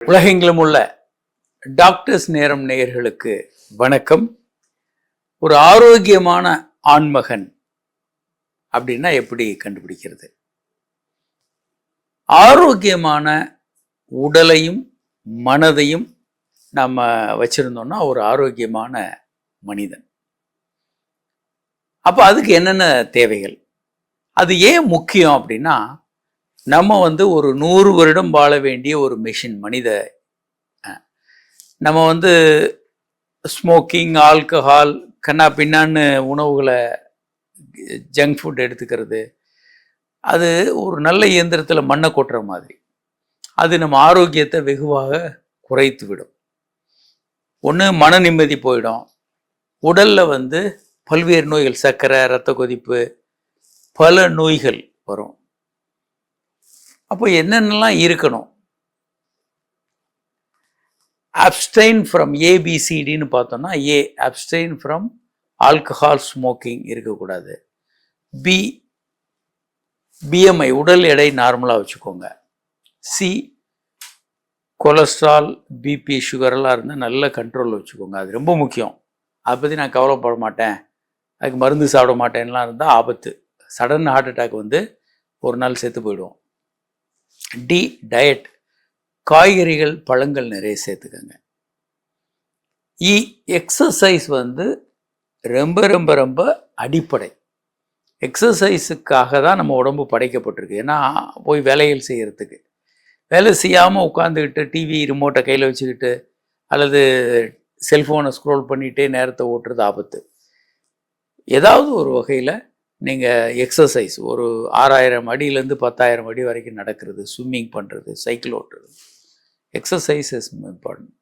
உலகெங்கிலும் உள்ள டாக்டர்ஸ் நேரம் நேயர்களுக்கு வணக்கம். ஒரு ஆரோக்கியமான ஆண்மகன் அப்படின்னா எப்படி கண்டுபிடிக்கிறது? ஆரோக்கியமான உடலையும் மனதையும் நம்ம வச்சிருந்தோம்னா ஒரு ஆரோக்கியமான மனிதன். அப்போ அதுக்கு என்னென்ன தேவைகள்? அது ஏன் முக்கியம் அப்படின்னா, நம்ம ஒரு 100 வருடம் வாழ வேண்டிய ஒரு மெஷின் மனித. நம்ம ஸ்மோக்கிங், ஆல்கஹால், கண்ணா பின்னான்னு உணவுகளை, ஜங்க் ஃபுட் எடுத்துக்கிறது, அது ஒரு நல்ல இயந்திரத்தில் மண்ணை கொட்டுற மாதிரி. அது நம்ம ஆரோக்கியத்தை வெகுவாக குறைத்து விடும். ஒன்று மன நிம்மதி போயிடும், உடலில் பல்வேறு நோய்கள், சர்க்கரை, இரத்த கொதிப்பு, பல நோய்கள் வரும். அப்போ என்னென்னலாம் இருக்கணும்? அப்ஸ்டைன் ஃப்ரம் ஏபிசிடின்னு பார்த்தோம்னா, ஏ அப்ஸ்டைன் ஃப்ரம் ஆல்கஹால், ஸ்மோக்கிங் இருக்கக்கூடாது. பி பிஎம்ஐ உடல் எடை நார்மலாக வச்சுக்கோங்க. சி கொலஸ்ட்ரால், பிபி, சுகரெல்லாம் இருந்தால் நல்ல கண்ட்ரோலில் வச்சுக்கோங்க. அது ரொம்ப முக்கியம். அதை பற்றி நான் கவலைப்பட மாட்டேன், அதுக்கு மருந்து சாப்பிட மாட்டேன்லாம் இருந்தால் ஆபத்து. சடன் ஹார்ட் அட்டாக் ஒரு நாள் செத்து போயிடுவோம். டி டயட், காய்கறிகள், பழங்கள் நிறைய சேர்த்துக்கங்க. இ எக்ஸசைஸ் ரொம்ப ரொம்ப ரொம்ப அடிப்படை. எக்ஸசைஸுக்காக தான் நம்ம உடம்பு படைக்கப்பட்டிருக்கு. ஏன்னா போய் வேலைகள் செய்கிறதுக்கு. வேலை செய்யாமல் உட்காந்துக்கிட்டு டிவி ரிமோட்டை கையில் வச்சுக்கிட்டு அல்லது செல்ஃபோனை ஸ்க்ரோல் பண்ணிகிட்டே நேரத்தை ஓட்டுறது ஆபத்து. ஏதாவது ஒரு வகையில் நீங்கள் எக்ஸசைஸ், ஒரு 6000 அடியிலேருந்து 10,000 அடி வரைக்கும் நடக்கிறது, ஸ்விம்மிங் பண்ணுறது, சைக்கிள் ஓட்டுறது, exercise is important.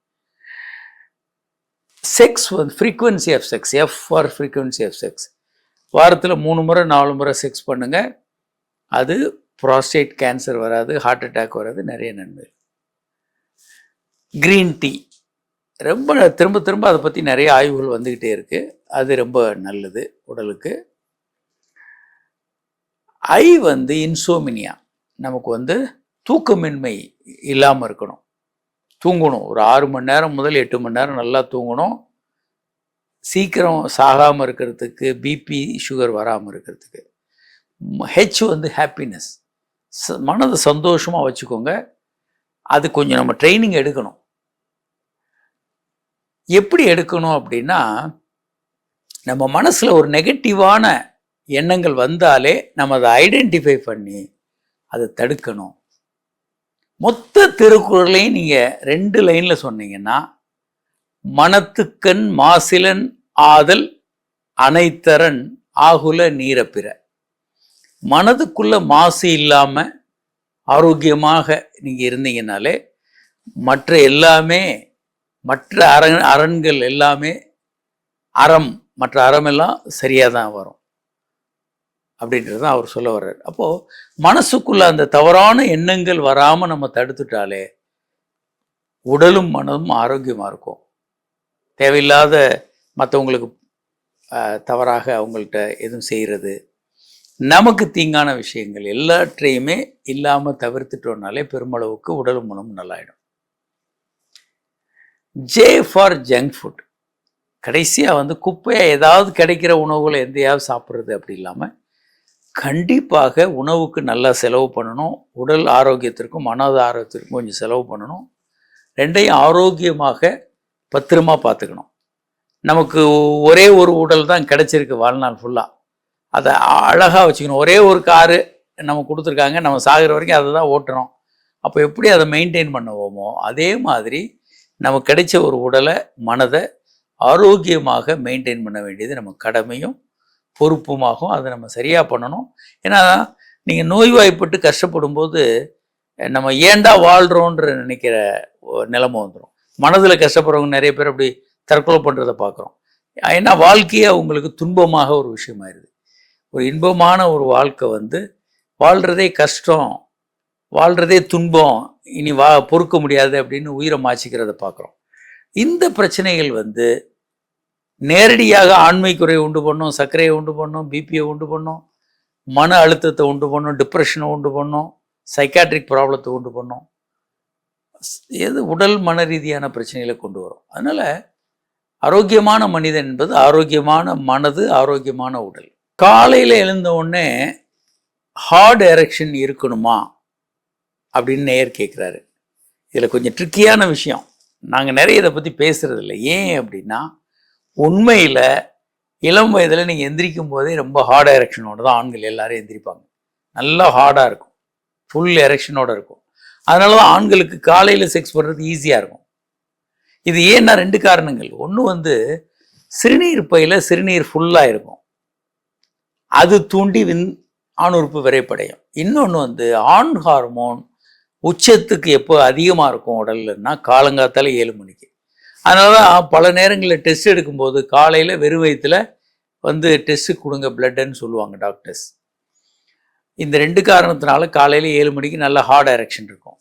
Sex frequency of sex, F for frequency of sex. வாரத்தில் 3 முறை 4 முறை செக்ஸ் பண்ணுங்கள். அது ப்ராஸ்டேட் கேன்சர் வராது, ஹார்ட் அட்டாக் வராது, நிறைய நன்மை. க்ரீன் டீ ரொம்ப திரும்ப திரும்ப அதை பற்றி நிறைய ஆய்வுகள் வந்துக்கிட்டே இருக்குது. அது ரொம்ப நல்லது உடலுக்கு. ஐ இன்சோமினியா, நமக்கு தூக்கமின்மை இல்லாமல் இருக்கணும். தூங்கணும், ஒரு 6 மணி நேரம் முதல் 8 மணி நேரம் நல்லா தூங்கணும். சீக்கிரம் சாகாமல் இருக்கிறதுக்கு, பிபி சுகர் வராமல் இருக்கிறதுக்கு. ஹெச் ஹாப்பினஸ், மனதை சந்தோஷமாக வச்சுக்கோங்க. அது கொஞ்சம் நம்ம ட்ரைனிங் எடுக்கணும். எப்படி எடுக்கணும் அப்படின்னா, நம்ம மனசில் ஒரு நெகட்டிவான எண்ணங்கள் வந்தாலே நம்ம அதை ஐடென்டிஃபை பண்ணி அதை தடுக்கணும். மொத்த திருக்குறளையும் நீங்கள் 2 லைனில் சொன்னீங்கன்னா, மனத்துக்கண் மாசிலன் ஆதல் அனைத்தரன் ஆகுல நீரப்பிற. மனதுக்குள்ள மாசு இல்லாமல் ஆரோக்கியமாக நீங்கள் இருந்தீங்கன்னாலே மற்ற எல்லாமே, மற்ற அரண்கள் எல்லாமே, மற்ற அறமெல்லாம் சரியாக தான் வரும் அப்படின்றது தான் அவர் சொல்ல வர்றார். அப்போது மனசுக்குள்ள அந்த தவறான எண்ணங்கள் வராமல் நம்ம தடுத்துட்டாலே உடலும் மனதும் ஆரோக்கியமாக இருக்கும். தேவையில்லாத மற்றவங்களுக்கு தவறாக அவங்கள்ட்ட எதுவும் செய்கிறது, நமக்கு தீங்கான விஷயங்கள் எல்லாற்றையுமே இல்லாமல் தவிர்த்துட்டோம்னாலே பெருமளவுக்கு உடலும் மனமும் நல்லாயிடும். J for junk food. கடைசியாக குப்பையாக ஏதாவது கிடைக்கிற உணவுகளை எந்தையாவது சாப்பிட்றது அப்படி இல்லாமல் கண்டிப்பாக உணவுக்கு நல்லா செலவு பண்ணணும். உடல் ஆரோக்கியத்திற்கும் மன ஆரோக்கியத்திற்கும் கொஞ்சம் செலவு பண்ணணும். ரெண்டையும் ஆரோக்கியமாக பத்திரமா பார்த்துக்கணும். நமக்கு ஒரே ஒரு உடல் தான் கிடைச்சிருக்கு வாழ்நாள் ஃபுல்லாக, அதை அழகாக வச்சுக்கணும். ஒரே ஒரு காரு நம்ம கொடுத்துருக்காங்க, நம்ம சாகிற வரைக்கும் அதை தான் ஓட்டுறோம். அப்போ எப்படி அதை மெயின்டைன் பண்ணுவோமோ அதே மாதிரி நமக்கு கிடைச்ச ஒரு உடலை, மனதை ஆரோக்கியமாக மெயின்டைன் பண்ண வேண்டியது நம்ம கடமையும் பொறுப்புமாகும். அதை நம்ம சரியாக பண்ணணும். ஏன்னா நீங்கள் நோய்வாய்ப்பட்டு கஷ்டப்படும் போது நம்ம ஏண்டா வாழ்கிறோன்ற நினைக்கிற நிலைமை வந்துடும். மனதில் கஷ்டப்படுறவங்க நிறைய பேர் அப்படி தற்கொலை பண்ணுறதை பார்க்குறோம். ஏன்னா வாழ்க்கையே அவங்களுக்கு துன்பமாக ஒரு விஷயமாயிருது. ஒரு இன்பமான ஒரு வாழ்க்கை வாழ்கிறதே கஷ்டம், வாழ்கிறதே துன்பம், இனி பொறுக்க முடியாது அப்படின்னு உயிரை மாச்சிக்கிறத பார்க்குறோம். இந்த பிரச்சனைகள் நேரடியாக ஆண்மை குறையை உண்டு பண்ணும், சர்க்கரையை உண்டு பண்ணும், பிபியை உண்டு பண்ணும், மன அழுத்தத்தை உண்டு பண்ணும், டிப்ரெஷனை உண்டு பண்ணும், சைக்காட்ரிக் ப்ராப்ளத்தை உண்டு பண்ணும். எது உடல் மன ரீதியான பிரச்சனைகளை கொண்டு வரும். அதனால் ஆரோக்கியமான மனிதன் என்பது ஆரோக்கியமான மனது, ஆரோக்கியமான உடல். காலையில் எழுந்த உடனே ஹார்ட் எரெக்ஷன் இருக்கணுமா அப்படின்னு நேயர் கேட்குறாரு. இதில் கொஞ்சம் ட்ரிக்கியான விஷயம். நாங்கள் நிறைய இதை பற்றி பேசுகிறதில்ல. ஏன் அப்படின்னா, உண்மையில் இளம் வயதில் நீங்கள் எந்திரிக்கும் போதே ரொம்ப ஹார்ட் எரெக்ஷனோடு தான் ஆண்கள் எல்லாரும் எந்திரிப்பாங்க. நல்லா ஹார்டாக இருக்கும், ஃபுல் எரெக்ஷனோடு இருக்கும். அதனால தான் ஆண்களுக்கு காலையில் செக்ஸ் பண்ணுறது ஈஸியாக இருக்கும். இது ஏன்னா 2 காரணங்கள். ஒன்று சிறுநீர் பையில் சிறுநீர் ஃபுல்லாக இருக்கும், அது தூண்டி ஆணுறுப்பு விரைப்படையும். இன்னொன்று ஆண் ஹார்மோன் உச்சத்துக்கு எப்போ அதிகமாக இருக்கும் உடல்லன்னா காலங்காத்தால 7 மணிக்கு. அதனால தான் பல நேரங்களில் டெஸ்ட் எடுக்கும்போது காலையில் வெறும் வயிற்றில் டெஸ்ட்டு கொடுங்க பிளட்டுன்னு சொல்லுவாங்க டாக்டர்ஸ். இந்த 2 காரணத்தினால காலையில் 7 மணிக்கு நல்ல ஹார்ட் எரெக்ஷன் இருக்கும்.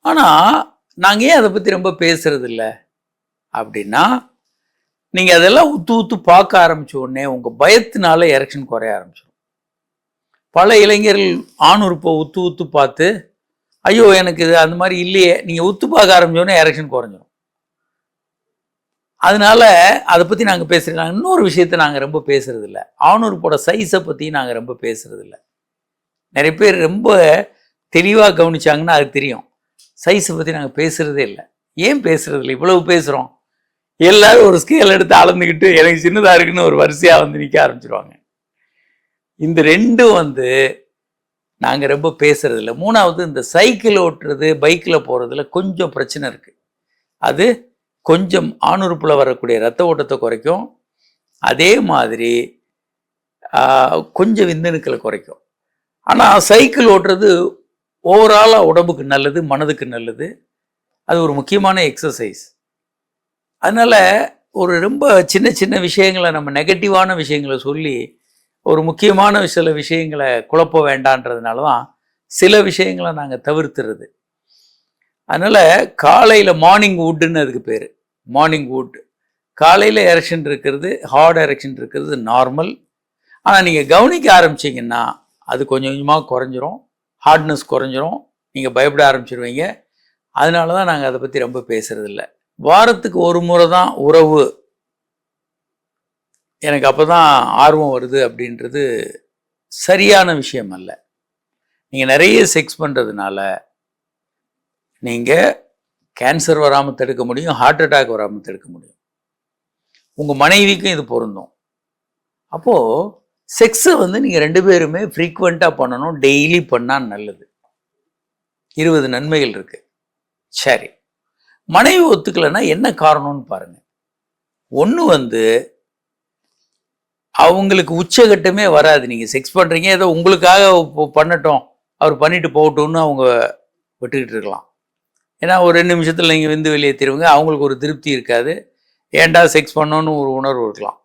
ஆனால் நாங்கள் ஏன் அதை பற்றி ரொம்ப பேசுறது இல்லை அப்படின்னா, நீங்கள் அதெல்லாம் உத்து பார்க்க ஆரம்பித்த உடனே உங்கள் பயத்தினால எரெக்ஷன் குறைய ஆரம்பிச்சிடும். பல இளைஞர்கள் ஆணுறுப்பை உத்து பார்த்து, ஐயோ எனக்கு இது அந்த மாதிரி இல்லையே, நீங்கள் உத்து பார்க்க ஆரம்பிச்சோடனே எரெக்ஷன் குறைஞ்சிடும். அதனால அதை பற்றி நாங்கள் பேசுகிறோம். இன்னொரு விஷயத்தை நாங்கள் ரொம்ப பேசுறதில்ல, ஆணுறுப்போட சைஸை பற்றி நாங்கள் ரொம்ப பேசுறதில்ல. நிறைய பேர் ரொம்ப தெளிவாக கவனிச்சாங்கன்னா அது தெரியும். சைஸை பற்றி நாங்கள் பேசுகிறதே இல்லை. ஏன் பேசுறதில்லை? இவ்வளவு பேசுகிறோம். எல்லாரும் ஒரு ஸ்கேல் எடுத்து அளந்துக்கிட்டு எனக்கு சின்னதாக இருக்குன்னு ஒரு வரிசையாக நிற்க ஆரம்பிச்சிருவாங்க. இந்த 2 நாங்கள் ரொம்ப பேசுறதில்ல. 3வது இந்த சைக்கிள் ஓட்டுறது, பைக்கில் போகிறதுல கொஞ்சம் பிரச்சனை இருக்குது. அது கொஞ்சம் ஆணுறுப்பில் வரக்கூடிய ரத்த ஓட்டத்தை குறைக்கும், அதே மாதிரி கொஞ்சம் விந்தணுக்களை குறைக்கும். ஆனால் சைக்கிள் ஓட்டுறது ஓவராலாக உடம்புக்கு நல்லது, மனதுக்கு நல்லது. அது ஒரு முக்கியமான எக்ஸசைஸ். அதனால் ஒரு ரொம்ப சின்ன விஷயங்களை நம்ம நெகட்டிவான விஷயங்களை சொல்லி ஒரு முக்கியமான சில விஷயங்களை குழப்ப வேண்டான்றதுனால தான் சில விஷயங்களை நாங்கள் தவிர்த்துறது. அதனால் காலையில் மார்னிங் வுட்டுன்னு அதுக்கு பேர். மார்னிங் வுட் காலையில் எரெக்ஷன் இருக்கிறது, ஹார்ட் எரெக்ஷன் இருக்கிறது நார்மல். ஆனால் நீங்கள் கவனிக்க ஆரம்பிச்சிங்கன்னா அது கொஞ்சம் கொஞ்சமாக குறைஞ்சிரும், ஹார்ட்னஸ் குறைஞ்சிரும், நீங்கள் பயப்பட ஆரம்பிச்சிருவீங்க. அதனால தான் நாங்கள் அதை பற்றி ரொம்ப பேசுகிறதில்ல. வாரத்துக்கு ஒரு முறை தான் உறவு, எனக்கு அப்போ தான் ஆர்வம் வருது அப்படின்றது சரியான விஷயம் அல்ல. நீங்கள் நிறைய செக்ஸ் பண்ணுறதுனால நீங்கள் கேன்சர் வராமல் தடுக்க முடியும், ஹார்ட் அட்டாக் வராமல் தடுக்க முடியும். உங்கள் மனைவிக்கும் இது பொருந்தும். அப்போது செக்ஸை நீங்கள் 2 பேருமே ஃப்ரீக்வெண்ட்டாக பண்ணணும், டெய்லி பண்ணால் நல்லது. 20 நன்மைகள் இருக்குது. சரி, மனைவி ஒத்துக்கலைன்னா என்ன காரணம்னு பாருங்கள். ஒன்று அவங்களுக்கு உச்சகட்டமே வராது. நீங்கள் செக்ஸ் பண்ணுறீங்க, ஏதோ உங்களுக்காக பண்ணட்டும், அவர் பண்ணிட்டு போகட்டும்னு அவங்க விட்டுக்கிட்டு இருக்கலாம். ஏன்னா ஒரு 2 நிமிஷத்தில் நீங்கள் வெளியேற்றிடுவீங்க, அவங்களுக்கு ஒரு திருப்தி இருக்காது, ஏன்டா செக்ஸ் பண்ணோன்னு ஒரு உணர்வு இருக்கலாம்.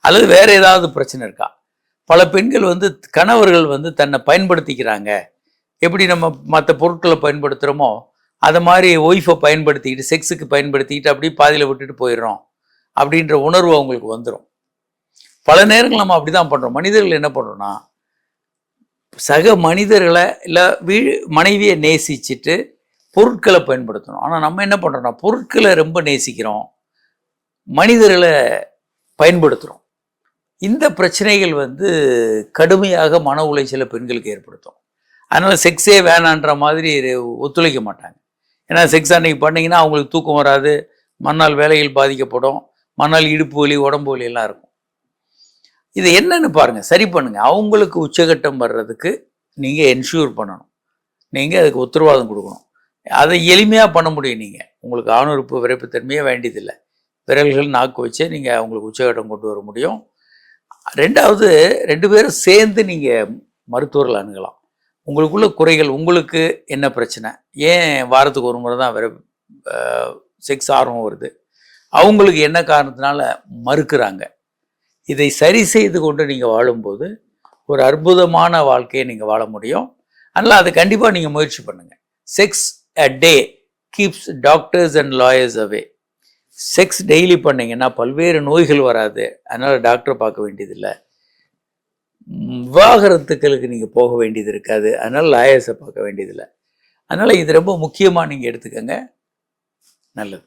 அல்லது வேறு ஏதாவது பிரச்சனை இருக்கா? பல பெண்கள் கணவர்கள் தன்னை பயன்படுத்திக்கிறாங்க. எப்படி நம்ம மற்ற பொருட்களை பயன்படுத்துகிறோமோ அதை மாதிரி ஒய்ஃபை பயன்படுத்திக்கிட்டு, செக்ஸுக்கு பயன்படுத்திக்கிட்டு அப்படியே பாதியில் விட்டுட்டு போயிடுறோம் அப்படின்ற உணர்வு அவங்களுக்கு வந்துடும். பல நேரங்கள் நம்ம அப்படி தான் பண்ணுறோம். மனிதர்கள் என்ன பண்ணுறோன்னா, சக மனிதர்களை இல்லை மனைவியை நேசிச்சுட்டு பொருட்களை பயன்படுத்தணும். ஆனால் நம்ம என்ன பண்ணுறோம்னா, பொருட்களை ரொம்ப நேசிக்கிறோம், மனிதர்களை பயன்படுத்துகிறோம். இந்த பிரச்சனைகள் கடுமையாக மன உளைச்சலை பெண்களுக்கு ஏற்படுத்தும். அதனால் செக்ஸே வேணான்ற மாதிரி ஒத்துழைக்க மாட்டாங்க. ஏன்னா செக்ஸ் அன்னைக்கு பண்ணிங்கன்னா அவங்களுக்கு தூக்கம் வராது, மறுநாள் வேலைகள் பாதிக்கப்படும், மறுநாள் இடுப்பு வலி, உடம்பு வலி எல்லாம் இருக்கும். இது என்னன்னு பாருங்கள், சரி பண்ணுங்கள். அவங்களுக்கு உச்சகட்டம் வர்றதுக்கு நீங்கள் என்ஷூர் பண்ணணும், நீங்கள் அதுக்கு உத்தரவாதம் கொடுக்கணும். அதை எளிமையாக பண்ண முடியும். நீங்கள் உங்களுக்கு ஆணுறுப்பு விரைப்புத்தன்மையே வேண்டியதில்லை, விரல்கள் நாக்கு வச்சே நீங்கள் அவங்களுக்கு உச்சகட்டம் கொண்டு வர முடியும். 2வது 2 பேரும் சேர்ந்து நீங்கள் மருத்துவர்கள் அணுகலாம். உங்களுக்குள்ள குறைகள், உங்களுக்கு என்ன பிரச்சனை, ஏன் வாரத்துக்கு ஒரு முறை தான் செக்ஸ் ஆர்வம் வருது, அவங்களுக்கு என்ன காரணத்தினால மறுக்கிறாங்க, இதை சரி செய்து கொண்டு நீங்கள் வாழும்போது ஒரு அற்புதமான வாழ்க்கையை நீங்கள் வாழ முடியும். அதனால் அது கண்டிப்பாக நீங்கள் முயற்சி பண்ணுங்கள். Sex a day keeps doctors and lawyers away. Sex daily பண்ணிங்கன்னா பல்வேறு நோய்கள் வராது, அதனால் டாக்டரை பார்க்க வேண்டியதில்லை. விவாகரத்துக்களுக்கு நீங்கள் போக வேண்டியது இருக்காது, அதனால் லாயர்ஸை பார்க்க வேண்டியதில்லை. அதனால் இது ரொம்ப முக்கியமாக நீங்கள் எடுத்துக்கோங்க. நல்லது.